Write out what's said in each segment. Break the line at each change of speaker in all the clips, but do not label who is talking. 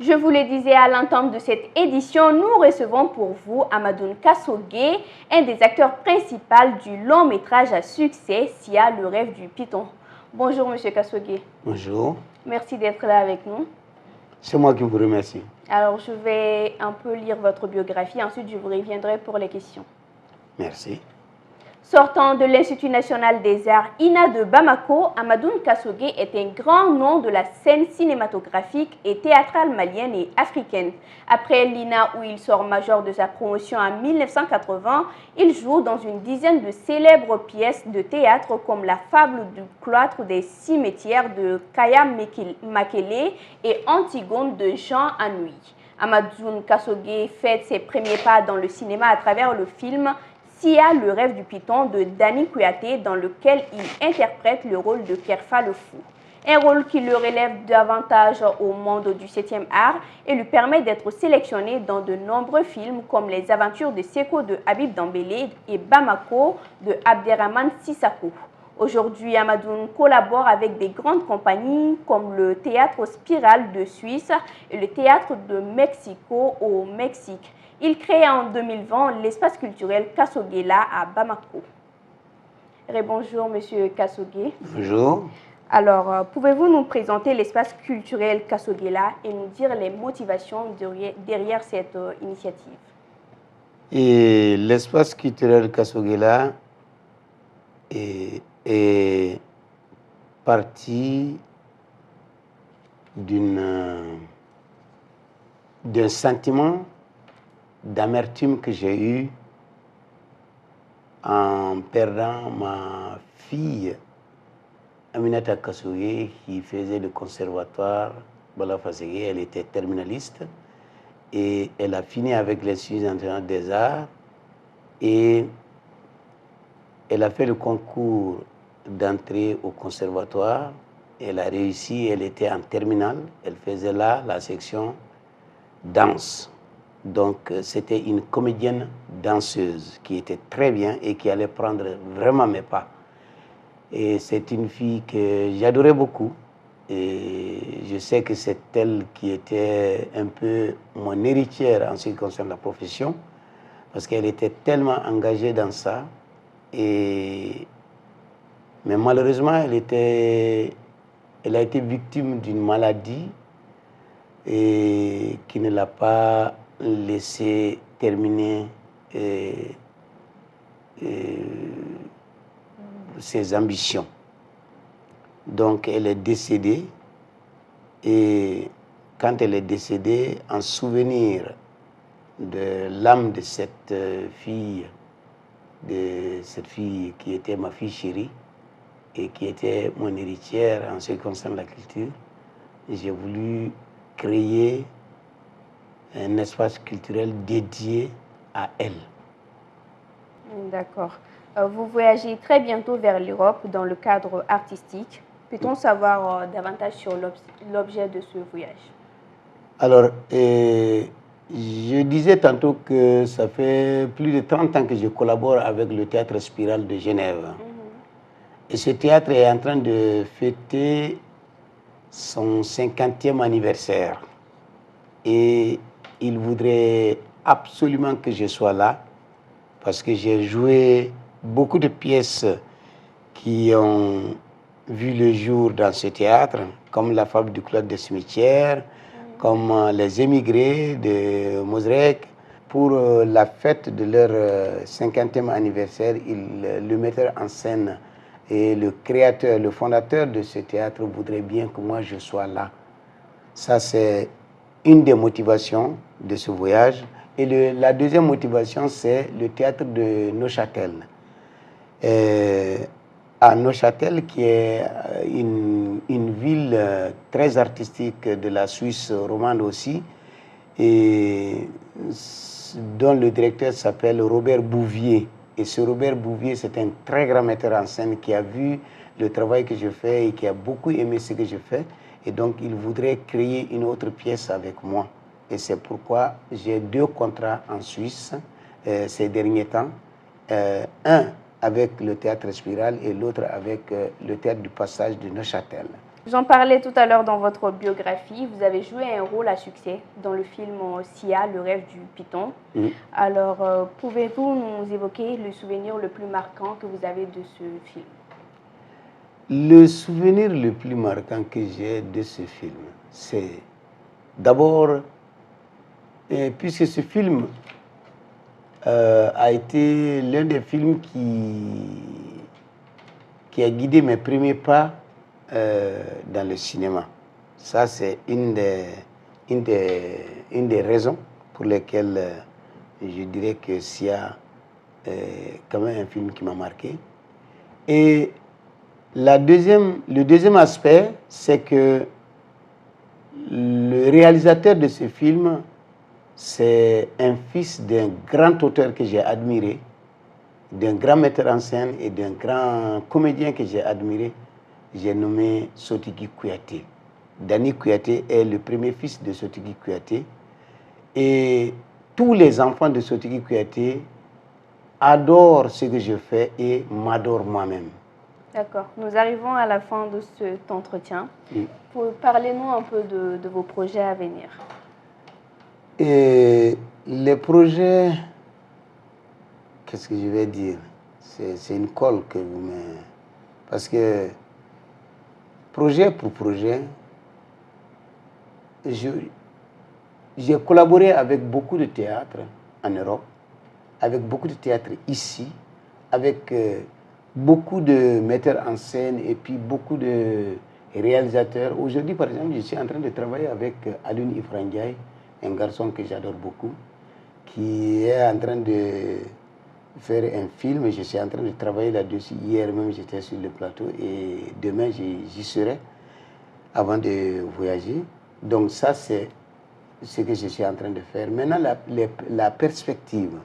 Je vous le disais à l'entame de cette édition, nous recevons pour vous Amadoun Kassogué, un des acteurs principaux du long métrage à succès Sia, le rêve du python. Bonjour Monsieur Kassogué.
Bonjour.
Merci d'être là avec nous.
C'est moi qui vous remercie.
Alors je vais un peu lire votre biographie, ensuite je vous reviendrai pour les questions.
Merci.
Sortant de l'Institut national des arts INA de Bamako, Amadoun Kassogué est un grand nom de la scène cinématographique et théâtrale malienne et africaine. Après l'INA où il sort major de sa promotion en 1980, il joue dans une dizaine de célèbres pièces de théâtre comme La fable du cloître des cimetières de Kaya Makele et Antigone de Jean Anouilh. Amadoun Kassogué fait ses premiers pas dans le cinéma à travers le film Sia, le rêve du python de Dani Kouyaté, dans lequel il interprète le rôle de Kerfa le fou. Un rôle qui le relève davantage au monde du 7e art et lui permet d'être sélectionné dans de nombreux films comme Les aventures de Seko de Habib Dambélé et Bamako de Abderrahmane Sissako. Aujourd'hui, Amadoun collabore avec des grandes compagnies comme le Théâtre Spirale de Suisse et le Théâtre de Mexico au Mexique. Il crée en 2020 l'espace culturel Kassogué-la à Bamako. Bonjour, Monsieur Kassogué.
Bonjour.
Alors, pouvez-vous nous présenter l'espace culturel Kassogué-la et nous dire les motivations derrière cette initiative?
Et l'espace culturel Kassogué-la est parti d'un sentiment d'amertume que j'ai eu en perdant ma fille Aminata Kassogué qui faisait le conservatoire Bala-Fasségué. Elle était terminaliste et elle a fini avec l'Institut national des arts et elle a fait le concours d'entrée au conservatoire. Elle a réussi, elle était en terminale, elle faisait là la section danse. Donc, c'était une comédienne danseuse qui était très bien et qui allait prendre vraiment mes pas. Et c'est une fille que j'adorais beaucoup. Et je sais que c'est elle qui était un peu mon héritière en ce qui concerne la profession, parce qu'elle était tellement engagée dans ça. Mais malheureusement, elle a été victime d'une maladie et qui ne l'a pas laissé terminer ses ambitions. Donc elle est décédée et quand elle est décédée, en souvenir de l'âme de cette fille qui était ma fille chérie et qui était mon héritière en ce qui concerne la culture, j'ai voulu créer un espace culturel dédié à elle.
D'accord. Vous voyagez très bientôt vers l'Europe dans le cadre artistique. Peut-on savoir davantage sur l'objet de ce voyage? Alors,
je disais tantôt que ça fait plus de 30 ans que je collabore avec le Théâtre Spirale de Genève. Et ce théâtre est en train de fêter son 50e anniversaire. Et il voudrait absolument que je sois là, parce que j'ai joué beaucoup de pièces qui ont vu le jour dans ce théâtre, comme La fable du cloître des cimetières, comme Les émigrés de Mosrek. Pour la fête de leur 50e anniversaire, le metteur en scène et le créateur, le fondateur de ce théâtre voudrait bien que moi je sois là. Ça, c'est une des motivations de ce voyage. Et la deuxième motivation, c'est le théâtre de Neuchâtel. À Neuchâtel, qui est une ville très artistique de la Suisse romande aussi, et dont le directeur s'appelle Robert Bouvier. Et ce Robert Bouvier, c'est un très grand metteur en scène qui a vu le travail que je fais et qui a beaucoup aimé ce que je fais. Et donc, il voudrait créer une autre pièce avec moi. Et c'est pourquoi j'ai 2 contrats en Suisse ces derniers temps. Un avec le Théâtre Spirale et l'autre avec le Théâtre du Passage de Neuchâtel.
J'en parlais tout à l'heure dans votre biographie. Vous avez joué un rôle à succès dans le film Sia, le rêve du python. Alors, pouvez-vous nous évoquer le souvenir le plus marquant que vous avez de ce film?
Le souvenir le plus marquant que j'ai de ce film, c'est d'abord, puisque ce film a été l'un des films qui a guidé mes premiers pas dans le cinéma. Ça, c'est une des raisons pour lesquelles je dirais que Sia est quand même un film qui m'a marqué. Et le deuxième aspect, c'est que le réalisateur de ce film, c'est un fils d'un grand auteur que j'ai admiré, d'un grand metteur en scène et d'un grand comédien que j'ai admiré. J'ai nommé Sotigi Kouyaté. Dani Kouyaté est le premier fils de Sotigi Kouyaté. Et tous les enfants de Sotigi Kouyaté adorent ce que je fais et m'adorent moi-même.
D'accord. Nous arrivons à la fin de cet entretien. Parlez-nous un peu de vos projets à venir.
Et les projets, qu'est-ce que je vais dire? C'est une colle que vous me... Parce que projet pour projet, j'ai collaboré avec beaucoup de théâtres en Europe, avec beaucoup de théâtres ici, avec beaucoup de metteurs en scène et puis beaucoup de réalisateurs. Aujourd'hui, par exemple, je suis en train de travailler avec Alioune Ifrandiaï, un garçon que j'adore beaucoup, qui est en train de faire un film. Je suis en train de travailler là-dessus. Hier même, j'étais sur le plateau et demain, j'y serai avant de voyager. Donc ça, c'est ce que je suis en train de faire. Maintenant, la perspective.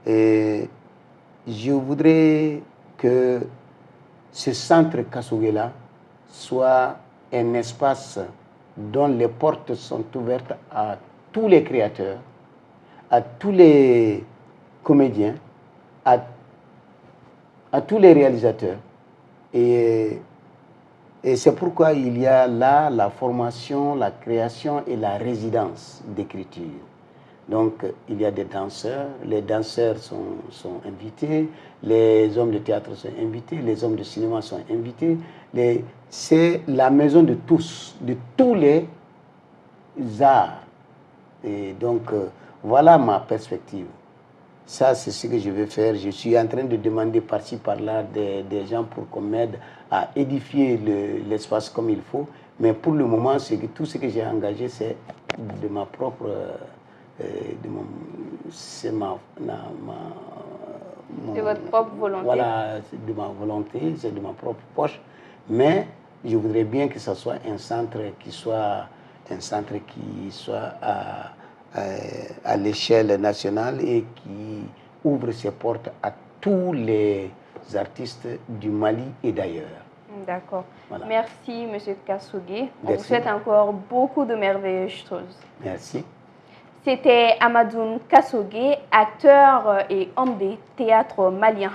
Et je voudrais que ce centre Kasogé-là soit un espace dont les portes sont ouvertes à tous les créateurs, à tous les comédiens, à tous les réalisateurs. Et c'est pourquoi il y a là la formation, la création et la résidence d'écriture. Donc, il y a des danseurs, les danseurs sont invités, les hommes de théâtre sont invités, les hommes de cinéma sont invités. C'est la maison de tous les arts. Et donc, voilà ma perspective. Ça, c'est ce que je vais faire. Je suis en train de demander par-ci, par-là des gens pour qu'on m'aide à édifier l'espace comme il faut. Mais pour le moment, tout ce que j'ai engagé, c'est de ma propre... c'est
de votre propre volonté.
Voilà, c'est de ma volonté, c'est de ma propre poche. Mais je voudrais bien que ce soit un centre qui soit à l'échelle nationale et qui ouvre ses portes à tous les artistes du Mali et d'ailleurs.
D'accord. Voilà. Merci, M. Kasogé. On
Merci.
vous souhaite encore beaucoup de merveilleuses choses.
Merci.
C'était Amadoune Kasogé, acteur et homme de théâtre malien.